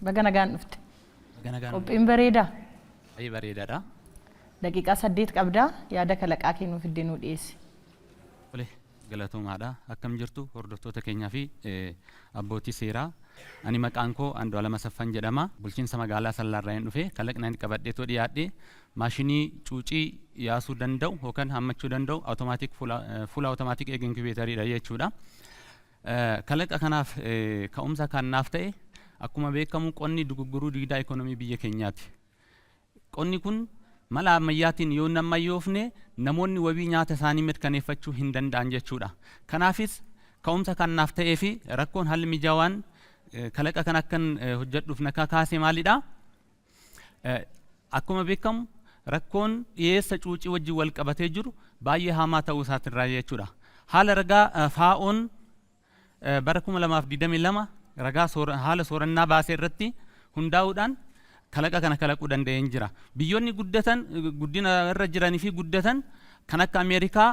Baganagaan dhufte. Baganagaan. Qophiin bareedaa. Baay'ee bareedaadha. Daqiiqaa 8 qabdaa yaada kalaqaa kennuuf iddoo dhiyeessi. Ole galatoomaadha. Akkam jirtu hordoftoota keenyaa fi abbootii seeraa. Ani maqaan koo Andu'aalem Asaffaan jedhama. Bulchiinsa magaalaa Sallaarraa hin dhufe kalaqnaan qabadheetoo dhiyaadhe maashinii cuucii yaasuu danda'u yookaan hammachuu danda'u automaatik fuula automaatik incubatoriidha jechuudha. Kalaqa kanaaf ka'umsa kan naaf ta'e akkuma beekamu qonni dugugguruu diidaa ikoonomii biyya keenyaati. Qonni kun mala ammayyaatiin yoo nammayyoofne namoonni wabii nyaata isaanii mirkaneeffachuu hin danda'an jechuudha. Kanaafis ka'umsa kan naaf ta'ee fi rakkoon haalli mijaawaan kalaqa kan akkan hojjedhuuf na kakaase maalidha? Akkuma beekamu rakkoon dhiyeessa cuucii wajjin wal qabatee jiru baay'ee hamaa ta'uu isaatirraa jechuudha. Haala ragaa faa'oon bara 2022 ragaa haala soorannaa baasee irratti hundaa'uudhaan kalaqa kana kalaquu danda'een jira. Biyyoonni guddina irra jiranii fi guddatan kan akka Ameerikaa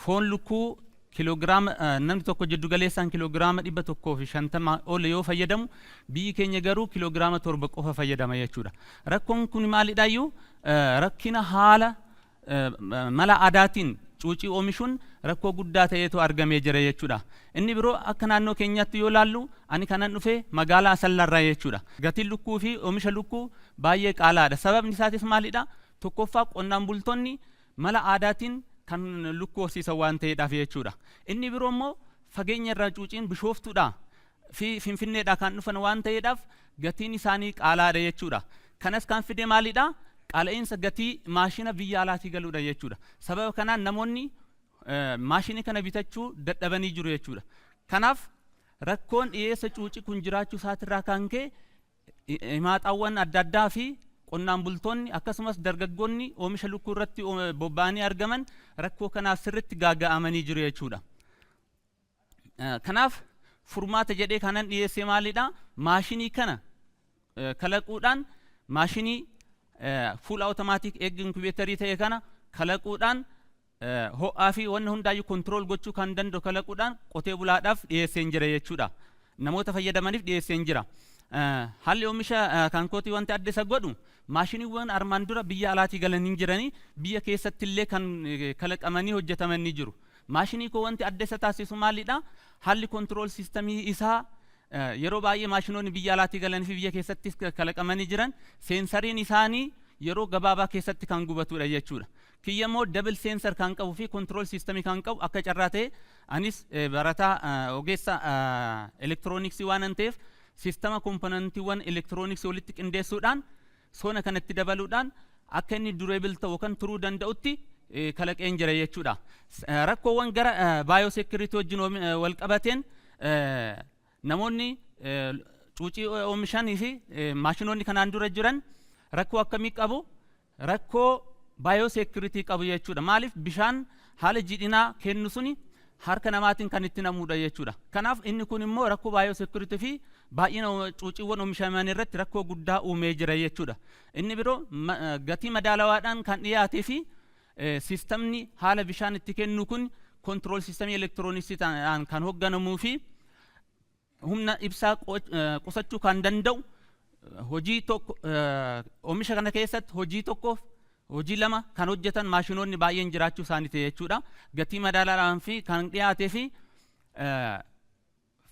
foon lukkuu kiloogiraama namni tokko jiddu galeessaan kiloogiraama 150 ol yoo fayyadamu biyyi keenya garuu kiloogiraama 7 qofa fayyadama jechuudha. Rakkoon kun maalidhaayyuu rakkina haala mala aadaatiin cuucii oomishuun rakkoo guddaa ta'eetu argamee jira jechuudha. Inni biroo akka naannoo keenyaatti yoo laallu ani kanan dhufe magaalaa Sallaarraa jechuudha. Gatiin lukkuu fi oomisha lukkuu baay'ee qaalaadha. Sababni isaatis maalidha? Tokkoffaa qonnaan bultoonni mala aadaatiin kan lukkuu horsiisan waan ta'eedhaaf jechuudha. Inni biroo immoo fageenya irraa cuuciin Bishooftuudha fi Finfinneedhaa kan dhufan waan ta'eedhaaf gatiin isaanii qaalaadha jechuudha. Kanas kan fide maalidha? Qaala'insa gatii maashina biyya alaatii galuudha jechuudha. Sababa kanaan namoonni maashinii kana bitachuu dadhabanii jiru jechuudha. Kanaaf rakkoon dhiyeessa cuucii kun jiraachuu isaatirraa kan ka'e himaaxaawwan adda addaa fi qonnaan bultoonni akkasumas dargaggoonni oomisha lukkuu irratti bobba'anii argaman rakkoo kanaaf sirriitti gaaga'amanii jiru jechuudha. Kanaaf furmaata jedhee kanan dhiyeessee maalidha? Maashinii kana kalaquudhaan maashinii fuula automaatik egg incubaatorii ta'e kana kalaquudhaan ho'aa fi wanna hundaayyuu kontirool gochuu kan danda'u kalaquudhaan qotee bulaadhaaf dhiyeesseen jira jechuudha. Namoota fayyadamaniif dhiyeesseen jira. Haalli oomisha kan kootii wanti adda isa godhu maashiniiwwan armaan dura biyya alaatii galanii jiranii biyya keessatti illee kan kalaqamanii hojjetamanii jiru. Maashinii koo wanti adda isa taasisu maalidha? Haalli kontirool siistamii isaa yeroo baay'ee maashinoonni biyya alaatii galanii fi biyya keessatti kalaqamanii jiran seensariin isaanii yeroo gabaabaa keessatti kan gubatudha jechuudha. Kiyyamoo double sensor kan qabu fi control system kan qabu akka carraa ta'e anis barataa ogeessa elektirooniksii waan ta'eef sistema komponentiiwwan elektirooniksii walitti qindeessuudhaan soona kanatti dabaluudhaan akka inni durable ta'u kan turuu danda'utti kalaqeen jira jechuudha. Rakkoowwan gara biosecurity wajjin wal qabateen namoonni cuucii oomishanii fi maashinoonni kanaan dura jiran rakkoo akkamii qabu? Rakkoo biosecurity qabu jechuudha. Maaliif bishaan haala jiidhinaa kennu suni harka namaatiin kan itti namuudha jechuudha. Kanaaf inni kun immoo rakkoo biosecurity fi baay'ina cuuciiwwan oomishaman irratti rakkoo guddaa uumee jira jechuudha. Inni biroo gatii madaalawaadhaan kan dhiyaatee fi sistemni haala bishaan itti kennu kun control system elektirooniksii kan hoogganamuu fi humna ibsaa qusachuu kan danda'u hojii tokko oomisha kana keessatti hojii tokkoof hojii lama kan hojjetan maashinoonni baay'een jiraachuu isaaniiti jechuudha. Gatii madaalaadhaan fi kan dhiyaatee fi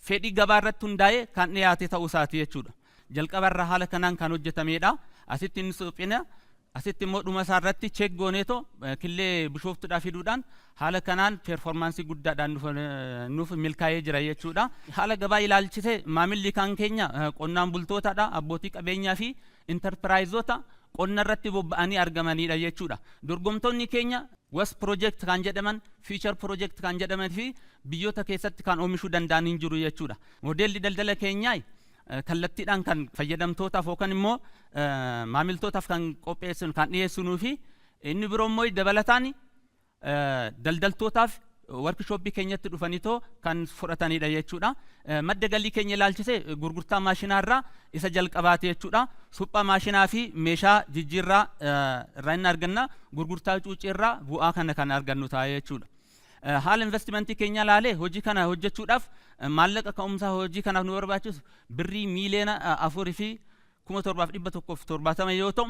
fedhii gabaa irratti hundaa'ee kan dhiyaate ta'uu isaati jechuudha. Jalqabarra haala kanaan kan hojjetamedha. Asitti inni suphina asitti immoo dhuma isaa irratti cheek gooneetoo killee Bishooftuudhaa fiduudhaan haala kanaan performaansii guddaadhaan nuuf milkaa'ee jira jechuudha. Haala gabaa ilaalchise maamilli kan keenya qonnaan bultootadha, abbootii qabeenyaa fi intarpiraayizoota qonna irratti bobba'anii argamanidha jechuudha. Dorgomtoonni keenya was project kan jedhaman, future project kan jedhaman fi biyyoota keessatti kan oomishuu danda'an hin jiru jechuudha. Modeelli daldala keenyaa kallattiidhaan kan fayyadamtootaaf yookaan immoo maamiltootaaf kan qopheessinu kan dhiyeessinuu fi inni biroo immoo dabalataan daldaltootaaf workshooppii keenyatti dhufanitoo kan fudhatanidha jechuudha. Madda galii keenya ilaalchise gurgurtaa maashinaarraa isa jalqabaate jechuudha. Suphaa maashinaa fi meeshaa jijjiirraa irraa hin arganna, gurgurtaa cuuciirraa bu'aa kana kan argannu ta'a jechuudha. haala investimentii keenya laalee hojii kana hojjechuudhaaf maallaqa ka'umsaa hojii kanaaf nu barbaachisu birrii miiliyoona 4,770 yoo ta'u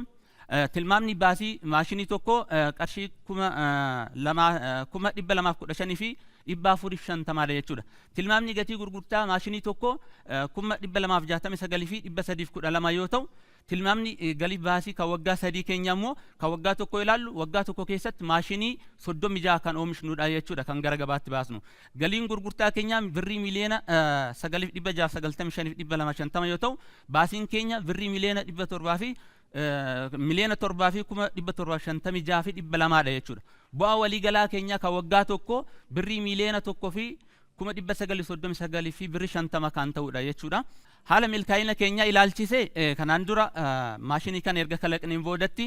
tilmaamni baasii maashinii tokko qarshii 2,215 fi 450 jechuudha. Tilmaamni gatii gurgurtaa maashinii tokko 2,269 fi 312 yoo ta'u tilmaamni galii baasii kan waggaa 3 keenya immoo kan waggaa tokko ilaallu waggaa tokko keessatti maashinii 36 kan oomishnuudha jechuudha kan gara gabaatti baasnu. Galiin gurgurtaa keenya birrii miiliyoona 9,695 yoo ta'u baasiin keenya birrii miiliyoona 700 fi miliyoona 7,756 fi 200 jechuudha. Bu'aa waliigalaa keenya kan waggaa tokko birrii miiliyoona 1 fi 939 fi birrii 50 kan ta'udha jechuudha. Haala milkaa'ina keenya ilaalchise kanaan dura maashinii kan erga kalaqneen boodatti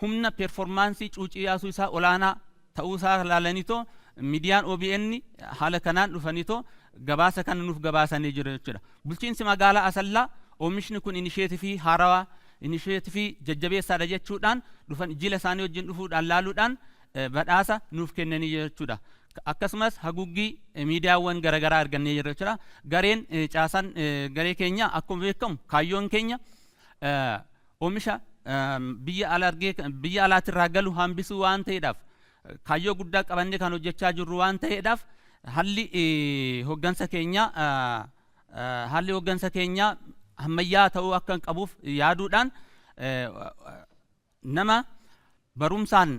humna performaansii cuucii yaasuu isaa olaanaa ta'uu isaa ilaalanitoo miidiyaan OBN haala kanaan dhufanitoo gabaasa kana nuuf gabaasanii jiru jechuudha. Bulchiinsi magaalaa Asallaa oomishni kun inisheetifii haarawaa inisheetifii jajjabeessaadha jechuudhaan dhufan jila isaanii wajjin dhufuudhaan laaluudhaan badhaasa nuuf kennanii jechuudha. Akkasumas haguuggii miidiyaawwan garaagaraa argannee jirra jechuudha. Gareen caasaan garee keenya akkuma beekamu kaayyoon keenya oomisha biyya alaatirraa galu hambisuu waan ta'eedhaaf kaayyoo guddaa qabannee kan hojjechaa jirru waan ta'eedhaaf haalli hoggansa keenya ammayyaa ta'uu akka qabuuf yaaduudhaan nama barumsaan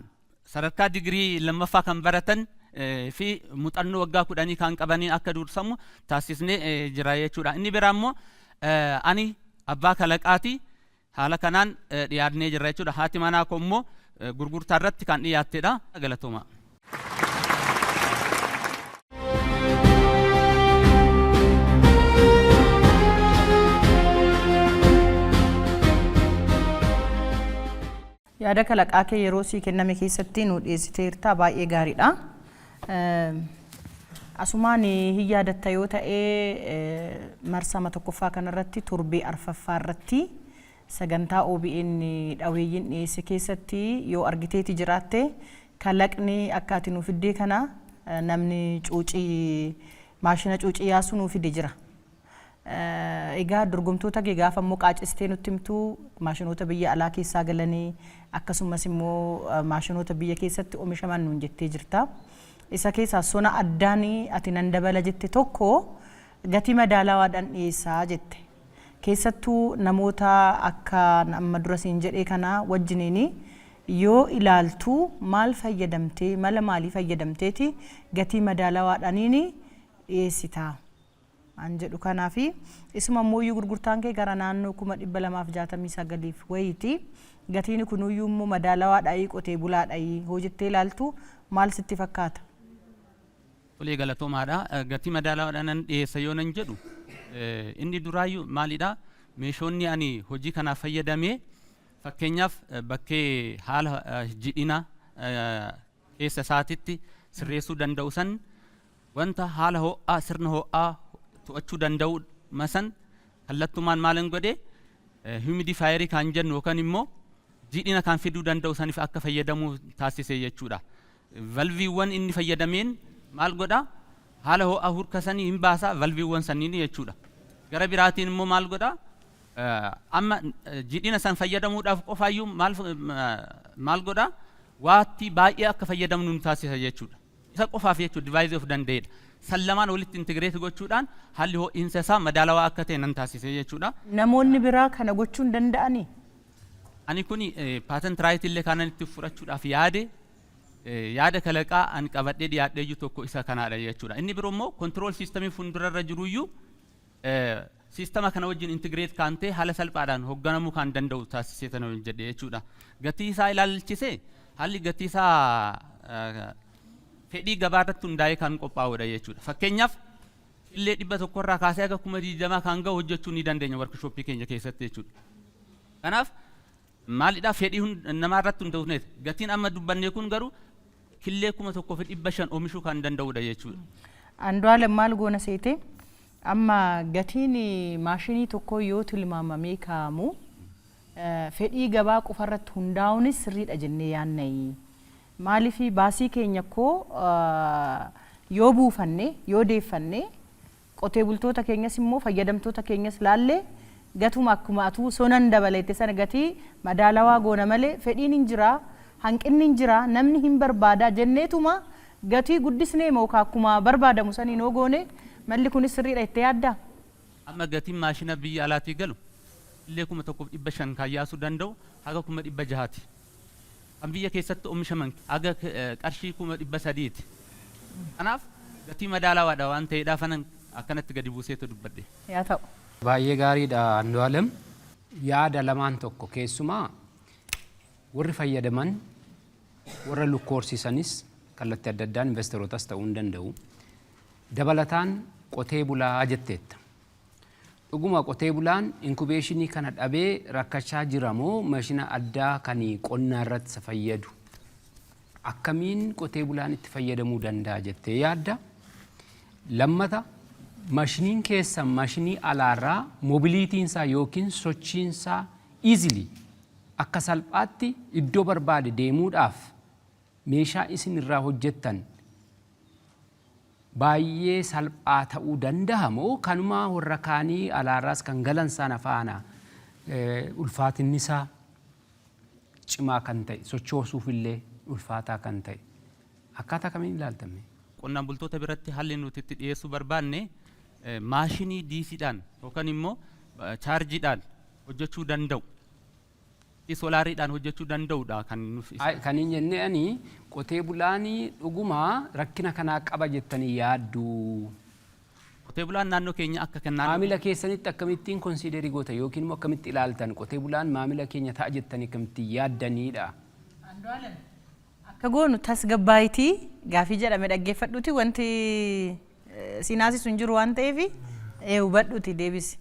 sadarkaa digirii lammaffaa kan baratan fi muuxannoo waggaa 10 kan qabanii akka dursamu taasisnee jira jechuudha. Inni biraa immoo ani abbaa kalaqaati haala kanaan dhiyaannee jirra jechuudha. Haati manaa koo immoo gurgurtaa irratti kan dhiyaattedha. Galatooma. Yaada kalaqaa kee yeroo sii kenname keessatti nu dhiyeessiteerta baay'ee gaariidha. Asumaan hin yaadatta yoo ta'e marsama tokkoffaa kanarratti torbee arfaffaa irratti sagantaa OBN dhaweeyyiin dhiyeesse keessatti yoo argiteeti jiraatte kalaqni akka ati nuuf fiddee kana namni maashina cuucii yaasuu nuuf fide jira. Egaa dorgomtoota kee gaafa immoo qaacistee nutti himtu maashinoota biyya alaa keessaa galanii akkasumas immoo maashinoota biyya keessatti oomishaman nuun jettee jirta. Isa keessaa sona addaanii ati nan dabala jette tokko gatii madaalawaadhaan dhiyeessaa jette. Keessattuu namoota akka amma dura siin jedhee kana wajjiniini yoo ilaaltu maal fayyadamtee mala maalii fayyadamteeti gatii madaalawaadhaaniini dhiyeessitaa an jedhu kanaafi isuma immoo gurgurtaan kee gara naannoo 269 wayiiti. Gatiin kunuyyuu immoo madaalawaadhaan qotee bulaadhaan hojjettee ilaaltu maal sitti fakkaata? Olee galatoomaadha. Gatii madaalawaadhaan dhiyeessa yoo nan jedhu inni duraayyuu maalidha? Meeshoonni ani hojii kanaaf fayyadamee fakkeenyaaf bakkee haala jidhina keessa isaatitti sirreessuu danda'u san wanta haala ho'aa sirna ho'aa to'achuu danda'u masan kallattumaan maalan godhe humidifayerii kan jennu yookaan immoo jidhina kan fiduu danda'u saniif akka fayyadamu taasise jechuudha. Valviiwwan inni fayyadameen maal godha? Haala ho'aa hurkasanii hin baasa valviiwwan sanniin jechuudha. Gara biraatiin immoo maal godha? Amma jidhina san fayyadamuudhaaf qofaayyuu maal godha? Waatti baay'ee akka fayyadamnu nu taasisa jechuudha. Isa qofaaf jechuudha divaayizii of danda'edha. Sallamaan walitti intigireet gochuudhaan haalli ho'iinsa isaa madaalawaa akka ta'e nan taasise jechuudha. Namoonni biraa kana gochuu hin danda'anii? Ani kuni paatent raayit illee kanan itti fudhachuudhaaf yaada kalaqaa ani qabadhee dhiyaadhee jiru tokko isa kanaadha jechuudha. Inni biroo immoo kontirool siistamii fuuldurarra jiruyyuu siistama kana wajjin intigireet kan ta'e haala salphaadhaan hoogganamuu kan danda'u taasisee tana jedhee jechuudha. Gatii isaa ilaalchisee haalli gatii isaa fedhii gabaarratti hundaa'ee kan qophaa'udha jechuudha. Fakkeenyaaf illee 100 irraa kaasee aga 20 kan ga'u hojjechuu ni dandeenya workshooppii keenya keessatti jechuudha. Kanaaf maalidha fedhii namaarratti hundaa'uunet gatiin amma dubbannee kun garuu killee 1,500 oomishuu kan danda'udha jechuudha. Andu'aalem maal goona seete amma gatiin maashinii tokko yoo tilmaamamee kaa'amu fedhii gabaa qofarratti hundaa'uunis sirriidha jennee yaannai. maaliif baasii keenya koo yoo buufanne yoo deeffanne qotee bultoota keenyas immoo fayyadamtoota keenyas laallee gatuma akkuma atuu sonan dabaleette sana gatii madaalawaa goona malee fedhiin hin jira hanqinni hin jira namni hin barbaada jenneetuma gatii guddisnee moo akkuma barbaadamu sanii noo goone malli kunis sirriidha itti yaadda. Amma gatiin maashina biyya alaatii galu illee 1,500 kaayyaasuu danda'u haga 600 kan biyya keessatti oomishaman haga qarshii 300 ti. Kanaaf gatii madaalawaadha waan ta'eedhaaf anan akkanatti gadi buuseetu dubbadhe. Yaa ta'u. Baay'ee gaariidha Andu'aalem. Yaada lamaan tokko keessumaa warri fayyadaman warra lukkoorsisanis kallattii adda addaan investorotas ta'uu hin danda'u. Dabalataan qotee bulaa jetteetta. Dhuguma qotee bulaan inkubeeshinii kana dhabee rakkachaa jira moo maashina addaa kan qonnaa irratti fayyadu akkamiin qotee bulaan itti fayyadamuu danda'a jettee yaadda? Lammata maashiniin keessan maashinii alaarraa mobiliitiinsaa yookiin sochiinsaa easily akka salphaatti iddoo barbaade deemuudhaaf meeshaa isin irraa hojjettan baay'ee salphaa ta'uu danda'a moo kanuma warra kaanii alaarraas kan galan sana faana ulfaatinni isaa cimaa kan ta'e sochoosuuf illee ulfaataa kan ta'e akkaataa kamiin ilaaltame? Qonnaan bultoota biratti haalli nuti itti dhiyeessuu barbaanne maashinii diisiidhaan yookaan immoo chaarjiidhaan hojjechuu danda'u. Soolaariidhaan hojjechuu danda'udha kan nuti. Kan hin jenneeni qotee bulaanii dhuguma rakkina kanaa qaba jettanii yaaddu. Qotee bulaan naannoo keenya akka kennaa. Maamila keessanitti akkamittiin konsiiderii goota yookiin immoo akkamitti ilaaltan qotee bulaan maamila keenya ta'a jettanii akkamitti yaaddaniidha. Andu'aalem akka goonu tasgabbaayitii gaafii jedhame dhaggeeffadhuuti wanti sinaasisu hin jiru waan ta'eef hubadhuuti deebisi.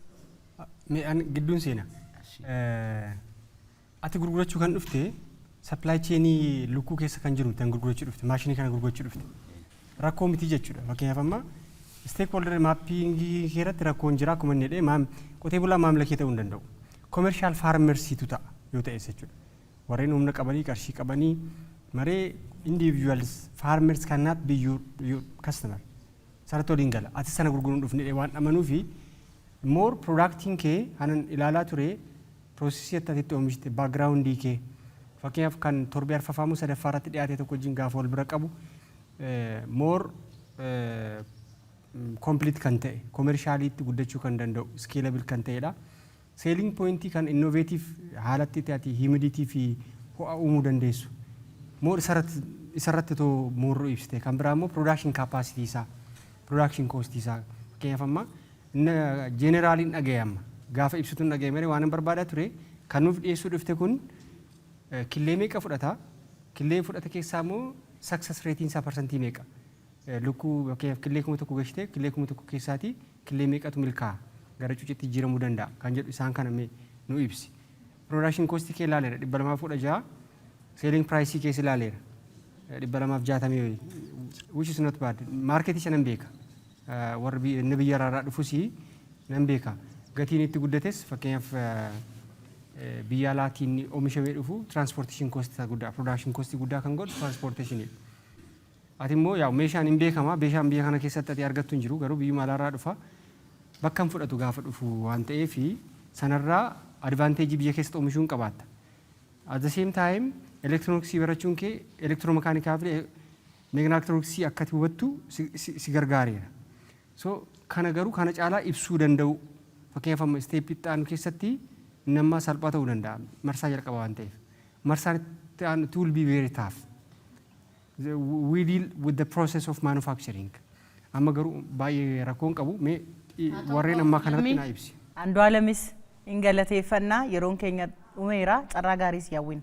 Gidduun seena. Ati gurgurachuu kan dhufte supply chainii lukkuu keessa kan jiru tan gurgurachuu dhufte maashinii kana gurgurachuu dhufte rakkoo miti jechuudha. Fakkeenyaaf amma stakeholder mappingii keessatti rakkoon jira akkuma inni jedhee qotee bulaa maamila kee ta'uu hin danda'u. Commercial farmersiitu ta'a yoo ta'es jechuudha. Warreen humna qabanii qarshii qabanii maree individuals farmers cannot be your customer. Sararratti waliin gala. Ati sana gurguruun dhufne waan amanuu fi more productiin kee hanan ilaalaa ture prosesii attatitti oomishte backgroundii kee fakkeenyaaf kan torbee arfafaamuu sadaffaa irratti dhiyaate tokko wajjin gaafa wal bira qabu more complete kan ta'e commercialiitti guddachuu kan danda'u scalable kan ta'edha. Selling pointii kan innovative haalatti ta'ati humidity fi ho'a uumuu dandeessu. More isarratti too more ibsite kan biraa immoo production capacity isaa production cost isaa fakkeenyaaf amma generaaliin dhagayama. Gaafa ibsituun dhagayamee waan barbaadaa ture kan nuuf dhiyeessuu dhufte kun killee meeqa fudhata? Killee fudhata keessaa immoo success rating isaa parsantii meeqa? Lukkuu fakkeenyaaf killee 1,000 gashite killee 1,000 keessaati killee meeqatu milkaa'a gara cuucitti jijjiiramuu danda'a kan jedhu isaan kana nu ibsi. Production cost kee ilaaleera 216 selling price kee ilaaleera 260 which is not bad. Market isa nan beeka. Warri biyya irraa dhufus nan beeka. Gatiin itti guddates fakkeenyaaf biyya alaatiin oomishamee dhufu transportation cost guddaa production cost guddaa kan godhu transportation. Ati immoo yaa meeshaan hin beekama meeshaan biyya kana keessatti ati argattu hin jiru garuu biyyuma alaarraa dhufa bakka hin fudhatu gaafa dhufu waan ta'eef sanarraa advantage biyya keessatti oomishuun qabaatta. At the same time electronicsii barachuun kee elektiromekaanikaa fi meekanaaktirooniksii akka hubattu si gargaareera. So kana garuu kana caalaa ibsuu danda'u. Fakkeenyaaf amma isteeppii ta'an keessatti nama salphaa ta'uu danda'a marsaa jalqaba waan ta'eef marsaan ta'an it will be very tough. We deal with the process of manufacturing. Amma garuu baay'ee rakkoon qabu mee warreen ammaa kanarratti naa ibsi. Andu'aalemis hin galateeffannaa yeroon keenya dhumeera carraa gaariis yaawwin.